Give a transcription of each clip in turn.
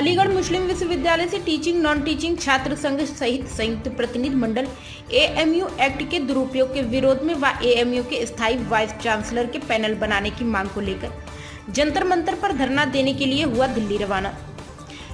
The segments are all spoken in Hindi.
अलीगढ़ मुस्लिम विश्वविद्यालय से टीचिंग नॉन टीचिंग छात्र संघ सहित संयुक्त प्रतिनिधि मंडल एएमयू एक्ट के दुरुपयोग के विरोध में व एएमयू के स्थायी वाइस चांसलर के पैनल बनाने की मांग को लेकर जंतर मंतर पर धरना देने के लिए हुआ दिल्ली रवाना।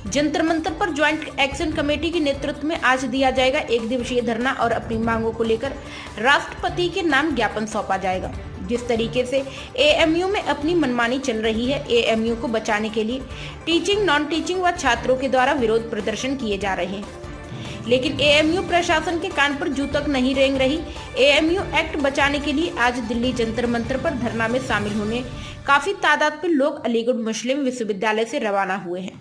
जंतर मंतर पर ज्वाइंट एक्शन कमेटी के नेतृत्व में आज दिया जाएगा एक दिवसीय धरना और अपनी मांगों को लेकर राष्ट्रपति के नाम ज्ञापन सौंपा जाएगा। जिस तरीके से एएमयू में अपनी मनमानी चल रही है, एएमयू को बचाने के लिए टीचिंग नॉन टीचिंग व छात्रों के द्वारा विरोध प्रदर्शन किए जा रहे हैं, लेकिन एएमयू प्रशासन के कान पर जू तक नहीं रेंग रही। एएमयू एक्ट बचाने के लिए आज दिल्ली जंतर मंतर पर धरना में शामिल होने काफी तादाद में लोग अलीगढ़ मुस्लिम विश्वविद्यालय से रवाना हुए हैं।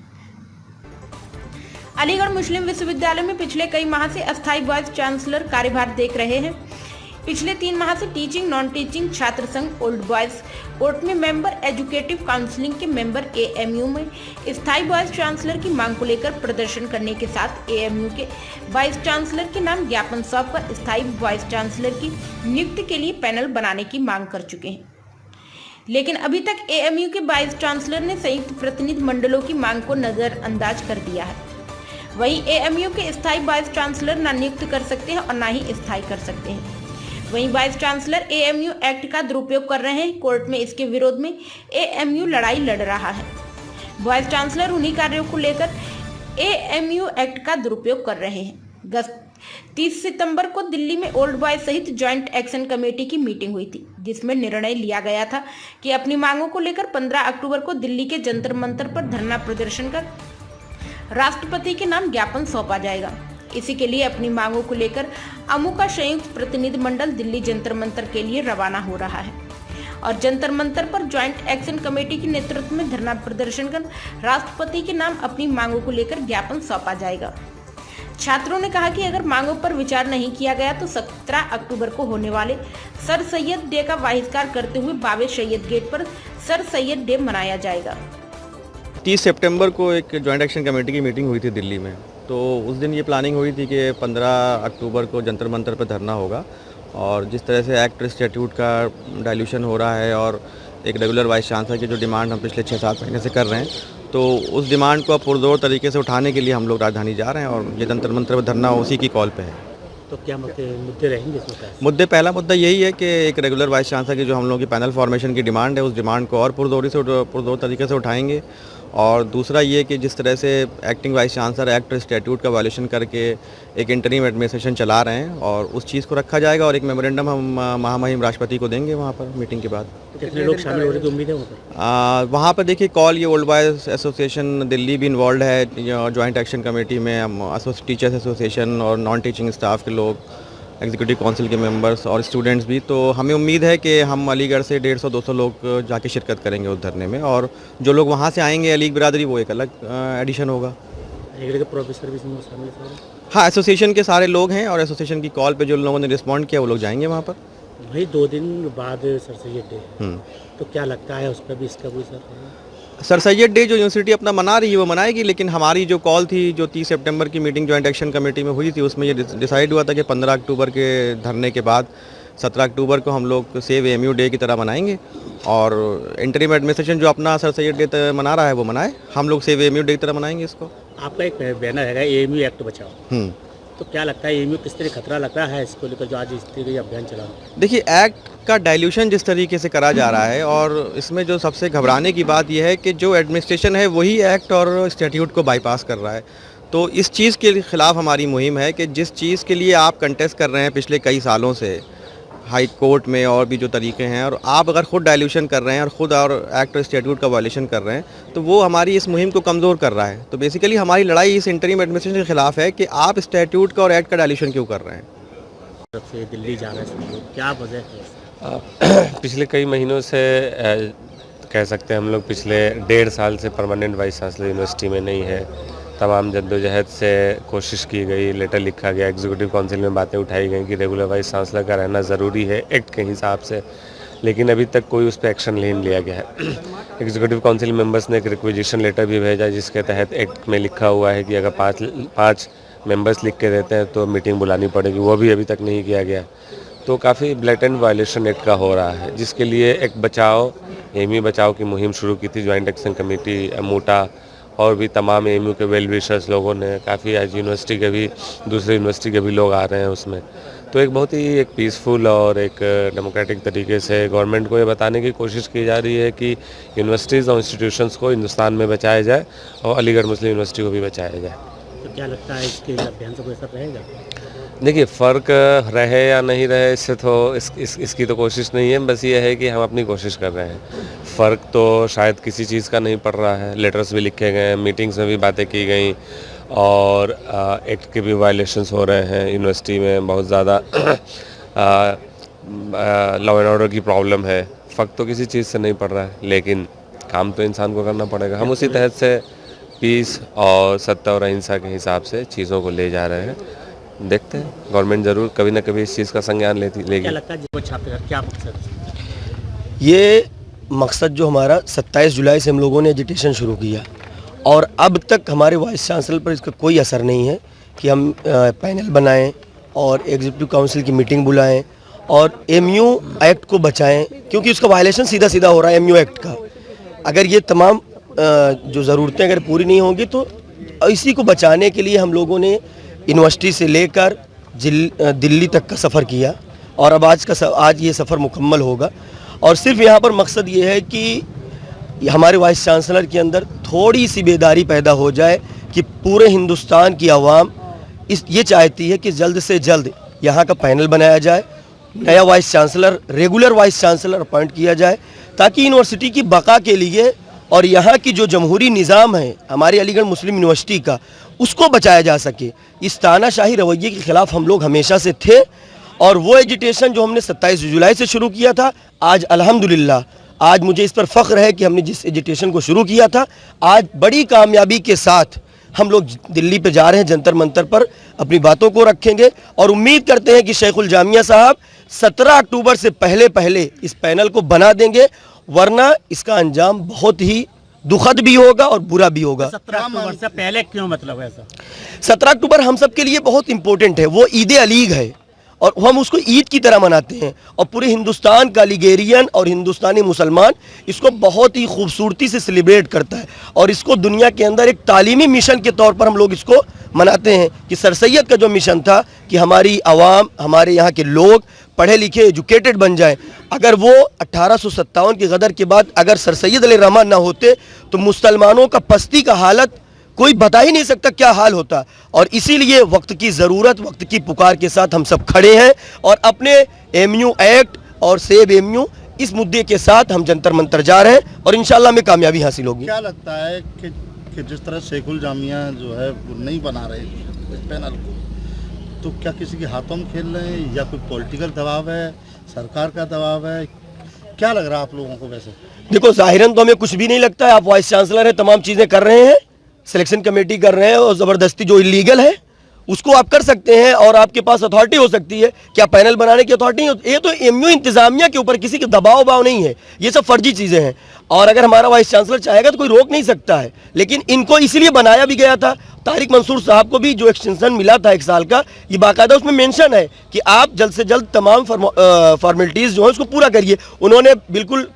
अलीगढ़ मुस्लिम विश्वविद्यालय में पिछले कई माह से अस्थायी वाइस चांसलर कार्यभार देख रहे हैं। पिछले 3 माह से टीचिंग नॉन टीचिंग छात्र संघ ओल्ड बॉयज कोर्ट में मेंबर, एजुकेटिव काउंसिलिंग के मेंबर एएमयू में स्थायी वाइस चांसलर की मांग को लेकर प्रदर्शन करने के साथ एएमयू के वाइस चांसलर के नाम ज्ञापन सौंपकर स्थायी वाइस चांसलर की नियुक्ति के लिए पैनल बनाने की मांग कर चुके हैं, लेकिन अभी तक एएमयू के वाइस चांसलर ने संयुक्त प्रतिनिधि मंडलों की मांग को नजरअंदाज कर दिया है। वहीं एएमयू के स्थायी वाइस चांसलर न नियुक्त कर सकते हैं और न ही स्थायी कर सकते हैं। वहीं वाइस चांसलर एएमयू एक्ट का दुरुपयोग कर रहे हैं। कोर्ट में इसके विरोध में एएमयू लड़ाई लड़ रहा है। वाइस चांसलर उन्हीं कार्यों को लेकर एएमयू एक्ट का दुरुपयोग कर रहे हैं। गत 30 सितंबर को दिल्ली में ओल्ड बॉयज सहित ज्वाइंट एक्शन कमेटी की मीटिंग हुई थी, जिसमें निर्णय लिया गया था कि अपनी मांगों को लेकर 15 अक्टूबर को दिल्ली के जंतर मंतर पर धरना प्रदर्शन कर राष्ट्रपति के नाम ज्ञापन सौंपा जाएगा। इसी के लिए अपनी मांगों को लेकर अमू का संयुक्त प्रतिनिधि मंडल दिल्ली जंतर मंतर के लिए रवाना हो रहा है और जंतर मंतर पर ज्वाइंट एक्शन कमेटी के नेतृत्व में धरना प्रदर्शन कर राष्ट्रपति के नाम अपनी मांगों को लेकर ज्ञापन सौंपा जाएगा। छात्रों ने कहा कि अगर मांगों पर विचार नहीं किया गया तो 17 अक्टूबर को होने वाले सर सैयद डे का बहिष्कार करते हुए बाबे सैयद गेट पर सर सैयद डे मनाया जाएगा। 30 सितंबर को एक ज्वाइंट एक्शन कमेटी की मीटिंग हुई थी दिल्ली में, तो उस दिन ये प्लानिंग हुई थी कि 15 अक्टूबर को जंतर मंतर पर धरना होगा और जिस तरह से एक्ट स्टैट्यूट का डाइल्यूशन हो रहा है और एक रेगुलर वाइस चांसलर की जो डिमांड हम पिछले 6-7 महीने से कर रहे हैं, तो उस डिमांड को पुरजोर तरीके से उठाने के लिए हम लोग राजधानी जा रहे हैं और ये जंतर मंतर पर धरना उसी की कॉल पे है। तो क्या मुद्दे रहेंगे इसमें? पहला मुद्दा यही है कि एक रेगुलर वाइस चांसलर की जो हम लोगों की पैनल फॉर्मेशन की डिमांड है, उस डिमांड को और पुरजोर तरीके से उठाएंगे। और दूसरा ये कि जिस तरह से acting vice chancellor act statute का वायलेशन करके एक इंटरिम एडमिनिस्ट्रेशन चला रहे हैं और उस चीज़ को रखा जाएगा और एक मेमोरेंडम हम महामहिम राष्ट्रपति को देंगे वहाँ पर मीटिंग के बाद। तो कितने लोग शामिल होने की उम्मीद है वहाँ पर? देखिए, कॉल ये ओल्ड बॉयज़ एसोसिएशन दिल्ली भी इन्वॉल्व है ज्वाइंट एक्शन कमेटी में, टीचर्स एसोसिएशन और नॉन टीचिंग स्टाफ के लोग, एग्जीक्यूटिव काउंसिल के मेंबर्स और स्टूडेंट्स भी। तो हमें उम्मीद है कि हम अलीगढ़ से 150-200 लोग जाके शिरकत करेंगे उस धरने में और जो लोग वहाँ से आएंगे अलीग बिरादरी, वो एक अलग एडिशन होगा। प्रोफेसर भी शामिल हैं? हाँ, एसोसिएशन के सारे लोग हैं और एसोसिएशन की कॉल पे जो लोगों ने रिस्पॉन्ड किया वो लोग जाएंगे वहाँ पर। वही 2 दिन बाद सर सैयद डे, तो क्या लगता है उस पर भी इसका कोई सर सैयद डे जो यूनिवर्सिटी अपना मना रही है वो मनाएगी, लेकिन हमारी जो कॉल थी जो 30 सितंबर की मीटिंग ज्वाइंट एक्शन कमेटी में हुई थी उसमें ये डिसाइड हुआ था कि 15 अक्टूबर के धरने के बाद 17 अक्टूबर को हम लोग सेव एएमयू डे की तरह मनाएंगे और इंटरिम एडमिनिस्ट्रेशन जो अपना सर सैयद डे मना रहा है वो मनाए, हम लोग सेव एएमयू डे की तरह मनाएंगे इसको। आपका एक बैनर है एएमयू एक्ट बचाओ, तो क्या लगता है एएमयू किस तरह खतरा लग रहा है इसको लेकर जो आज इस तरह अभियान चला? देखिए, एक्ट का डाइल्यूशन जिस तरीके से करा जा रहा है और इसमें जो सबसे घबराने की बात यह है कि जो एडमिनिस्ट्रेशन है वही एक्ट और स्टैट्यूट को बाईपास कर रहा है। तो इस चीज़ के खिलाफ हमारी मुहिम है कि जिस चीज़ के लिए आप कंटेस्ट कर रहे हैं पिछले कई सालों से हाई कोर्ट में और भी जो तरीके हैं, और आप अगर खुद डाइल्यूशन कर रहे हैं और ख़ुद और एक्ट और स्टैट्यूट का वायलेशन कर रहे हैं तो वो हमारी इस मुहिम को कमज़ोर कर रहा है। तो बेसिकली हमारी लड़ाई इस इंटरिम एडमिनिस्ट्रेशन के खिलाफ है कि आप स्टैट्यूट का और एक्ट का डाइल्यूशन क्यों कर रहे हैं। तरफ से दिल्ली जा रहे हैं, क्या वजह है? पिछले कई महीनों से कह सकते हैं हम लोग पिछले 1.5 साल से परमानेंट वाइस चांसलर यूनिवर्सिटी में नहीं है। तमाम जद्दोजहद से कोशिश की गई, लेटर लिखा गया, एग्जीक्यूटिव काउंसिल में बातें उठाई गई कि रेगुलर वाइस चांसलर का रहना ज़रूरी है एक्ट के हिसाब से, लेकिन अभी तक कोई उस पर एक्शन नहीं लिया गया है। एग्जीक्यूटिव काउंसिल मेंबर्स ने एक रिक्वेजिशन लेटर भी भेजा जिसके तहत एक्ट में लिखा हुआ है कि अगर 5 मेंबर्स लिख के देते हैं तो मीटिंग बुलानी पड़ेगी, वो भी अभी तक नहीं किया गया। तो काफ़ी ब्लेटेंट वायलेशन एक्ट का हो रहा है, जिसके लिए एक एएमयू बचाओ की मुहिम शुरू की थी ज्वाइंट एक्शन कमेटी, अमूटा और भी तमाम एएमयू के वेल विशर्स लोगों ने, काफ़ी आज यूनिवर्सिटी के भी, दूसरी यूनिवर्सिटी के भी लोग आ रहे हैं उसमें। तो एक बहुत ही एक पीसफुल और एक डेमोक्रेटिक तरीके से गवर्नमेंट को ये बताने की कोशिश की जा रही है कि यूनिवर्सिटीज़ और इंस्टीट्यूशंस को हिंदुस्तान में बचाया जाए और अलीगढ़ मुस्लिम यूनिवर्सिटी को भी बचाया जाए। तो क्या लगता है इसके अभियान से कोई असर रहेगा? देखिए, फ़र्क रहे या नहीं रहे इससे तो इसकी तो कोशिश नहीं है, बस ये है कि हम अपनी कोशिश कर रहे हैं। फ़र्क तो शायद किसी चीज़ का नहीं पड़ रहा है, लेटर्स भी लिखे गए हैं, मीटिंग्स में भी बातें की गई और एक्ट के भी वायलेशंस हो रहे हैं यूनिवर्सिटी में, बहुत ज़्यादा लॉ एंड ऑर्डर की प्रॉब्लम है। फ़र्क तो किसी चीज़ से नहीं पड़ रहा है, लेकिन काम तो इंसान को करना पड़ेगा। हम उसी तहत से पीस और सत्ता और अहिंसा के हिसाब से चीज़ों को ले जा रहे हैं। देखते हैं, गवर्नमेंट ज़रूर कभी ना कभी इस चीज़ का संज्ञान लेगी। क्या लगता है वो छात्र क्या मकसद? ये मकसद जो हमारा 27 जुलाई से हम लोगों ने एजिटेशन शुरू किया और अब तक हमारे वाइस चांसलर पर इसका कोई असर नहीं है कि हम पैनल बनाएं और एग्जीक्यूटिव काउंसिल की मीटिंग बुलाएं और एमयू एक्ट को बचाएं, क्योंकि उसका वायलेशन सीधा सीधा हो रहा है एमयू एक्ट का। अगर ये तमाम जो ज़रूरतें अगर पूरी नहीं होंगी तो इसी को बचाने के लिए हम लोगों ने यूनिवर्सिटी से लेकर दिल्ली तक का सफ़र किया और अब आज ये सफ़र मुकम्मल होगा। और सिर्फ यहाँ पर मकसद ये है कि हमारे वाइस चांसलर के अंदर थोड़ी सी बेदारी पैदा हो जाए कि पूरे हिंदुस्तान की आवाम ये चाहती है कि जल्द से जल्द यहाँ का पैनल बनाया जाए, नया vice chancellor, regular vice chancellor appoint किया जाए, ताकि यूनिवर्सिटी की बका के लिए और यहाँ की जो जमहूरी निज़ाम है हमारी अलीगढ़ मुस्लिम यूनिवर्सिटी का, उसको बचाया जा सके। इस तानाशाही रवैये के ख़िलाफ़ हम लोग हमेशा से थे और वो एजिटेशन जो हमने 27 जुलाई से शुरू किया था, आज अल्हम्दुलिल्लाह आज मुझे इस पर फ़ख्र है कि हमने जिस एजिटेशन को शुरू किया था, आज बड़ी कामयाबी के साथ हम लोग दिल्ली पे जा रहे हैं, जंतर मंतर पर अपनी बातों को रखेंगे और उम्मीद करते हैं कि शेखुल जामिया साहब 17 अक्टूबर से पहले इस पैनल को बना देंगे, वरना इसका अंजाम बहुत ही दुखद भी होगा और बुरा भी होगा। 17 अक्टूबर से पहले क्यों मतलब ऐसा? 17 अक्टूबर हम सब के लिए बहुत इंपॉर्टेंट है, वो ईद अलीग है और हम उसको ईद की तरह मनाते हैं और पूरे हिंदुस्तान का अलीगेरियन और हिंदुस्तानी मुसलमान इसको बहुत ही खूबसूरती से सेलिब्रेट करता है और इसको दुनिया के अंदर एक तालीमी मिशन के तौर पर हम लोग इसको मनाते हैं कि सर सैयद का जो मिशन था कि हमारी आवाम, हमारे यहाँ के लोग पढ़े लिखे एजुकेटेड बन जाए। अगर वो 1857 की गदर के बाद अगर सर सैयद अलैहि रहमान ना होते तो मुसलमानों का पस्ती का हालत कोई बता ही नहीं सकता क्या हाल होता। और इसीलिए वक्त की ज़रूरत, वक्त की पुकार के साथ हम सब खड़े हैं और अपने एमयू एक्ट और सेव एमयू इस मुद्दे के साथ हम जंतर मंतर जा रहे हैं और इंशाल्लाह में कामयाबी हासिल होगी। क्या लगता है कि जिस तरह शेखुल जामिया जो है वो नहीं बना रहे इस पैनल को, तो क्या किसी के हाथों में खेल रहे हैं या कोई पॉलिटिकल दबाव है, सरकार का दबाव है? क्या लग रहा है आप लोगों को? वैसे देखो, ज़ाहिरन तो हमें कुछ भी नहीं लगता है। आप वाइस चांसलर हैं, तमाम चीज़ें कर रहे हैं, सिलेक्शन कमेटी कर रहे हैं और ज़बरदस्ती जो इलीगल है उसको आप कर सकते हैं और आपके पास अथॉरिटी हो सकती है। क्या पैनल बनाने की अथॉरिटी? ये तो एमयू इंतजामिया के ऊपर किसी के दबाव नहीं है, ये सब फर्जी चीज़ें हैं और अगर हमारा वाइस चांसलर चाहेगा तो कोई रोक नहीं सकता है। लेकिन इनको इसलिए बनाया भी गया था, तारिक मंसूर साहब को भी जो एक्सटेंशन मिला था 1 साल का, ये बाकायदा उसमें मेंशन है कि आप जल्द से जल्द तमाम फॉर्मेलिटीज़ जो है उसको पूरा करिए। उन्होंने बिल्कुल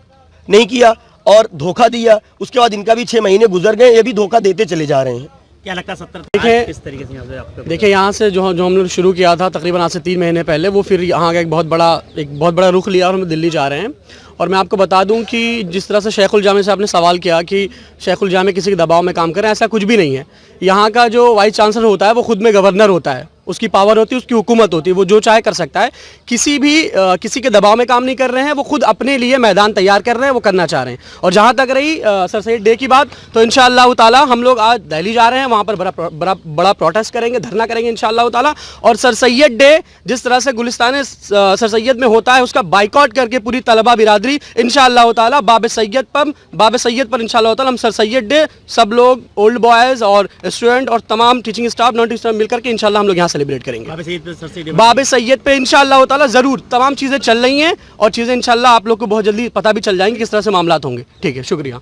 नहीं किया और धोखा दिया। उसके बाद इनका भी 6 महीने गुजर गए, ये भी धोखा देते चले जा रहे हैं। क्या लगता है 17 किस तरीके से यहाँ से आपको? देखिए, यहाँ से जो हम लोग शुरू किया था तकरीबन आज से 3 महीने पहले, वो फिर यहाँ का एक बहुत बड़ा रुख लिया और हम दिल्ली जा रहे हैं। और मैं आपको बता दूं कि जिस तरह से शेखुल जामे से आपने सवाल किया कि शेखुल जामे किसी के दबाव में काम करें, ऐसा कुछ भी नहीं है। यहाँ का जो वाइस चांसलर होता है वो खुद में गवर्नर होता है, उसकी पावर होती है, उसकी हुकूमत होती है, वो जो चाहे कर सकता है। किसी के दबाव में काम नहीं कर रहे हैं, वो खुद अपने लिए मैदान तैयार कर रहे हैं, वो करना चाह रहे हैं। और जहाँ तक रही सर सैयद डे की बात, तो इंशाअल्लाह ताला हम लोग आज दिल्ली जा रहे हैं, वहाँ पर बड़ा प्रोटेस्ट करेंगे, धरना करेंगे इंशाअल्लाह ताला। और सर सैयद डे जिस तरह से गुलिस्तान सर सैयद में होता है उसका बाइकआउट करके पूरी तलबा बिरादरी इंशाअल्लाह ताला बाब सैयद पर इंशाअल्लाह ताला हम सर सैयद डे सब लोग ओल्ड बॉयज़ और स्टूडेंट और तमाम teaching staff, non teaching staff मिलकर के इंशाअल्लाह हम लोग यहाँ सेलिब्रेट करेंगे। बाब सैयद पे इंशाअल्लाह ताला ज़रूर तमाम चीज़ें चल रही हैं और चीज़ें इंशाअल्लाह आप लोग को बहुत जल्दी पता भी चल जाएंगी किस तरह से मामलात होंगे। ठीक है, शुक्रिया।